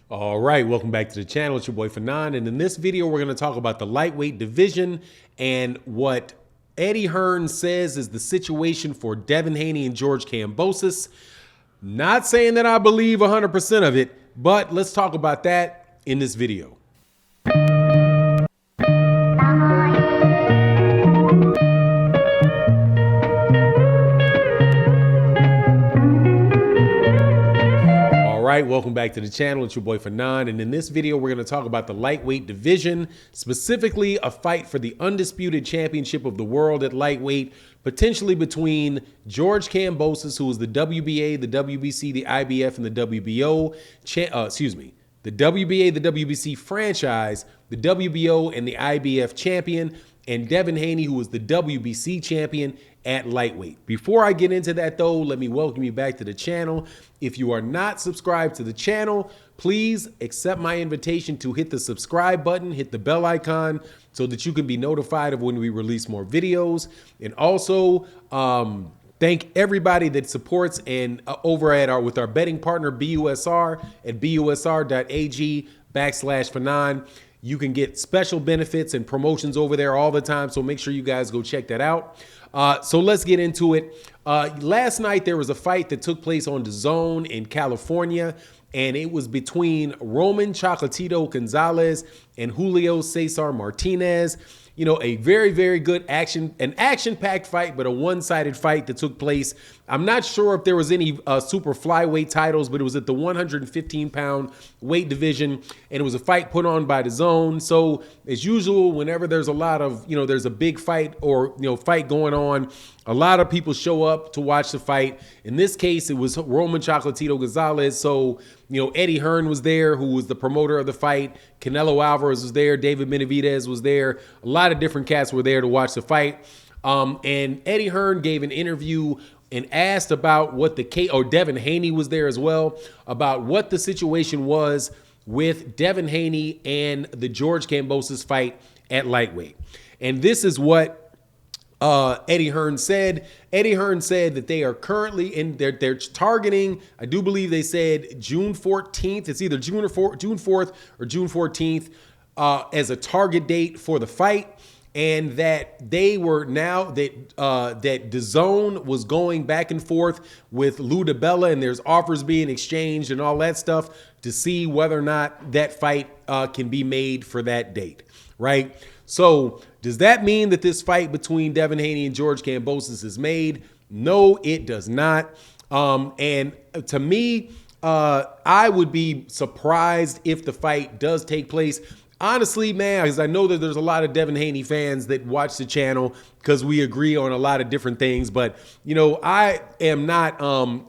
All right, welcome back to the channel. It's your boy Fanon, and in this video, we're going to talk about the lightweight division and what Eddie Hearn says is the situation for Devin Haney and George Kambosos. Not saying that I believe 100% of it, but let's talk about that in this video. All right, welcome back to the channel. It's your boy Fanon, and in this video, we're going to talk about the lightweight division, specifically a fight for the undisputed championship of the world at lightweight, potentially between George Kambosos, who is the WBA, the WBC, the IBF, and the WBO, the WBA, the WBC franchise, the WBO, and the IBF champion, and Devin Haney, who is the WBC champion at lightweight. Before I get into that though, let me welcome you back to the channel. If you are not subscribed to the channel, please accept my invitation to hit the subscribe button, hit the bell icon so that you can be notified of when we release more videos. And also, thank everybody that supports and over at with our betting partner, BUSR at busr.ag/Fanon. You can get special benefits and promotions over there all the time, so make sure you guys go check that out. So let's get into it. Last night, there was a fight that took place on DAZN in California, and it was between Roman Chocolatito Gonzalez and Julio Cesar Martinez. You know, a very, very good action-packed fight, but a one-sided fight that took place. I'm not sure if there was any super flyweight titles, but it was at the 115-pound weight division, and it was a fight put on by DAZN. So, as usual, whenever there's a lot of, there's a big fight or, fight going on, a lot of people show up to watch the fight. In this case, it was Roman Chocolatito Gonzalez. So, Eddie Hearn was there, who was the promoter of the fight. Canelo Alvarez was there. David Benavidez was there. A lot of different cats were there to watch the fight. And Eddie Hearn gave an interview and asked about what Devin Haney was there as well, about what the situation was with Devin Haney and the George Kambosos fight at lightweight. And this is what Eddie Hearn said. Eddie Hearn said that they are currently they're targeting, I do believe they said June 14th. It's either June 4th or June 14th as a target date for the fight. And that they were now that DAZN was going back and forth with Lou DiBella, and there's offers being exchanged and all that stuff to see whether or not that fight can be made for that date, right? So does that mean that this fight between Devin Haney and George Kambosos is made? No, it does not. And to me, I would be surprised if the fight does take place. Honestly, man, because I know that there's a lot of Devin Haney fans that watch the channel because we agree on a lot of different things. But, I am not,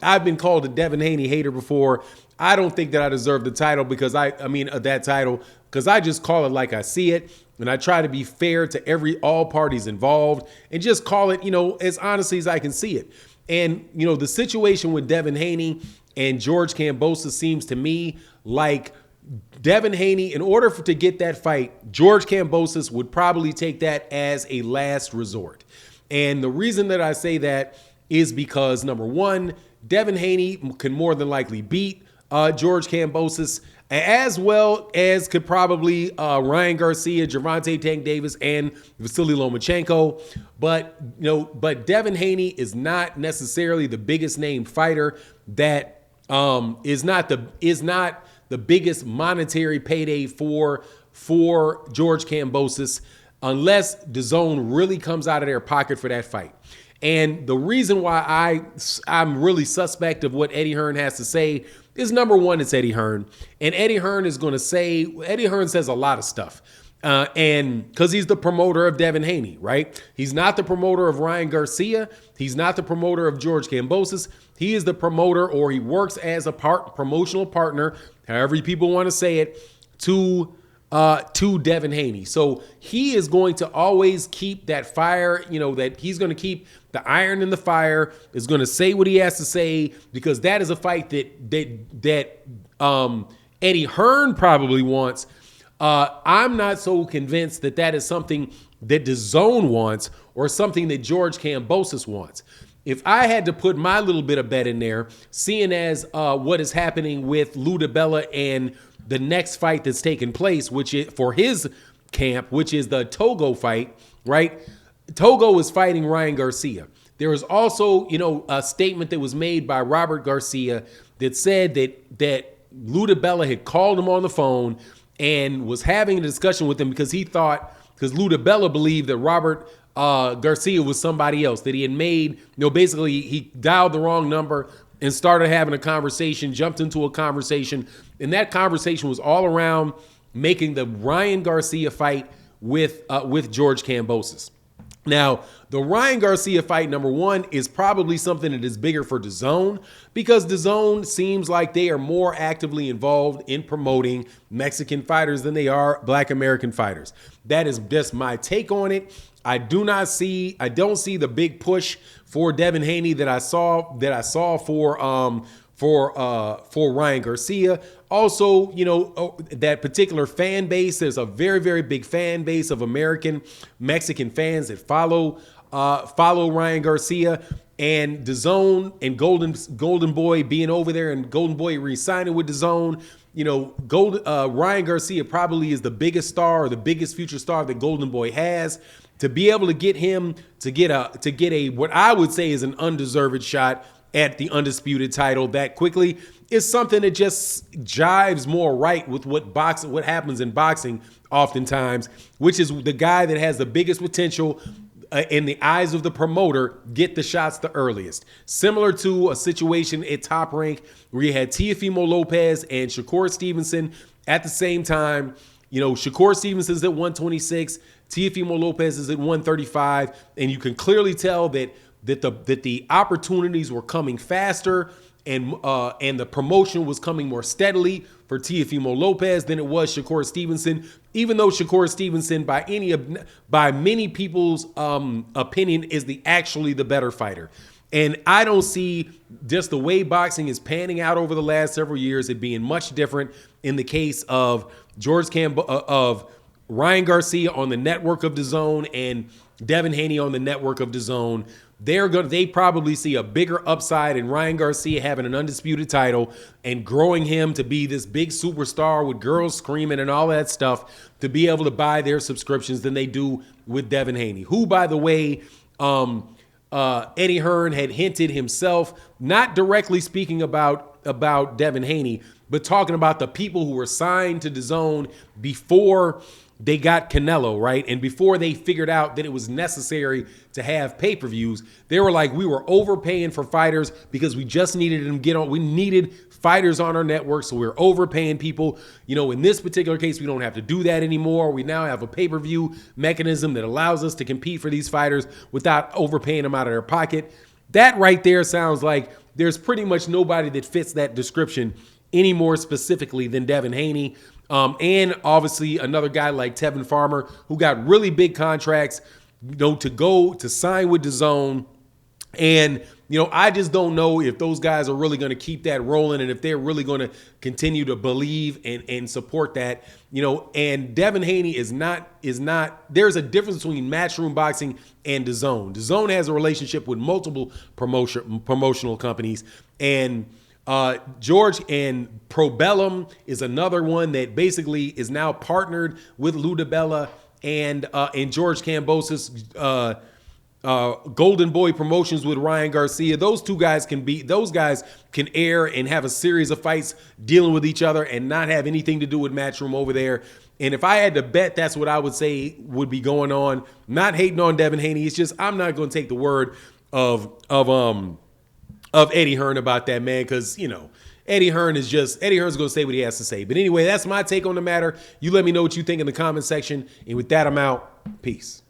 I've been called a Devin Haney hater before. I don't think that I deserve the title because that title, because I just call it like I see it. And I try to be fair to all parties involved and just call it, as honestly as I can see it. And, the situation with Devin Haney and George Kambosos seems to me like Devin Haney, in order to get that fight, George Kambosos would probably take that as a last resort. And the reason that I say that is because, number one, Devin Haney can more than likely beat George Kambosos, as well as could probably Ryan Garcia, Gervonta Tank Davis, and Vasily Lomachenko. But Devin Haney is not necessarily the biggest name fighter. That is not the biggest monetary payday for George Kambosos, unless DAZN really comes out of their pocket for that fight. And the reason why I'm really suspect of what Eddie Hearn has to say is, number one, it's Eddie Hearn. And Eddie Hearn says a lot of stuff. And because he's the promoter of Devin Haney, right? He's not the promoter of Ryan Garcia. He's not the promoter of George Kambosos. He is the promoter, or he works as a promotional partner, however people want to say it, to Devin Haney. So he is going to always keep that fire, that he's going to keep the iron in the fire, is going to say what he has to say, because that is a fight that Eddie Hearn probably wants. I'm not so convinced that that is something that DAZN wants or something that George Kambosos wants. If I had to put my little bit of bet in there, seeing as what is happening with Lou DiBella and the next fight that's taking place, which is for his camp, which is the Togo fight, right? Togo is fighting Ryan Garcia. There was also, a statement that was made by Robert Garcia that said that Luda Bella had called him on the phone and was having a discussion with him because Luda Bella believed that Robert Garcia was somebody else, that he had made, basically he dialed the wrong number and started having a conversation, jumped into a conversation. And that conversation was all around making the Ryan Garcia fight with George Kambosos. Now, the Ryan Garcia fight, number one, is probably something that is bigger for DAZN because DAZN seems like they are more actively involved in promoting Mexican fighters than they are Black American fighters. That is just my take on it. I don't see the big push for Devin Haney that I saw for Ryan Garcia. Also, that particular fan base, there's a very, very big fan base of Mexican fans that follow Ryan Garcia, and DAZN and Golden Boy being over there and Golden Boy re-signing with DAZN. Ryan Garcia probably is the biggest star or the biggest future star that Golden Boy has. To be able to get him to get a what I would say is an undeserved shot at the undisputed title that quickly is something that just jives more right with what happens in boxing oftentimes, which is the guy that has the biggest potential in the eyes of the promoter get the shots the earliest. Similar to a situation at Top Rank where you had Teofimo Lopez and Shakur Stevenson at the same time. Shakur Stevenson's at 126, Teofimo Lopez is at 135, and you can clearly tell that the opportunities were coming faster and the promotion was coming more steadily for Teofimo Lopez than it was Shakur Stevenson, even though Shakur Stevenson by many people's opinion is actually the better fighter. And I don't see just the way boxing is panning out over the last several years it being much different in the case of of Ryan Garcia on the network of DAZN and Devin Haney on the network of DAZN. They probably see a bigger upside in Ryan Garcia having an undisputed title and growing him to be this big superstar with girls screaming and all that stuff to be able to buy their subscriptions than they do with Devin Haney, who, by the way, Eddie Hearn had hinted himself, not directly speaking about Devin Haney, but talking about the people who were signed to DAZN before they got Canelo, right? And before they figured out that it was necessary to have pay-per-views, they were like, we were overpaying for fighters because we just needed them get on. We needed fighters on our network, so we were overpaying people. In this particular case, we don't have to do that anymore. We now have a pay-per-view mechanism that allows us to compete for these fighters without overpaying them out of their pocket. That right there sounds like there's pretty much nobody that fits that description any more specifically than Devin Haney. And obviously another guy like Tevin Farmer, who got really big contracts, to sign with DAZN. And, I just don't know if those guys are really going to keep that rolling and if they're really going to continue to believe and support that, and Devin Haney is not, there's a difference between Matchroom Boxing and DAZN. DAZN has a relationship with multiple promotional companies, and George and Probellum is another one that basically is now partnered with Luda Bella and George Kambosos, Golden Boy Promotions with Ryan Garcia. Those guys can air and have a series of fights dealing with each other and not have anything to do with Matchroom over there. And if I had to bet, that's what I would say would be going on. Not hating on Devin Haney. It's just I'm not going to take the word of Eddie Hearn about that, man, because, Eddie Hearn's going to say what he has to say. But anyway, that's my take on the matter. You let me know what you think in the comment section. And with that, I'm out. Peace.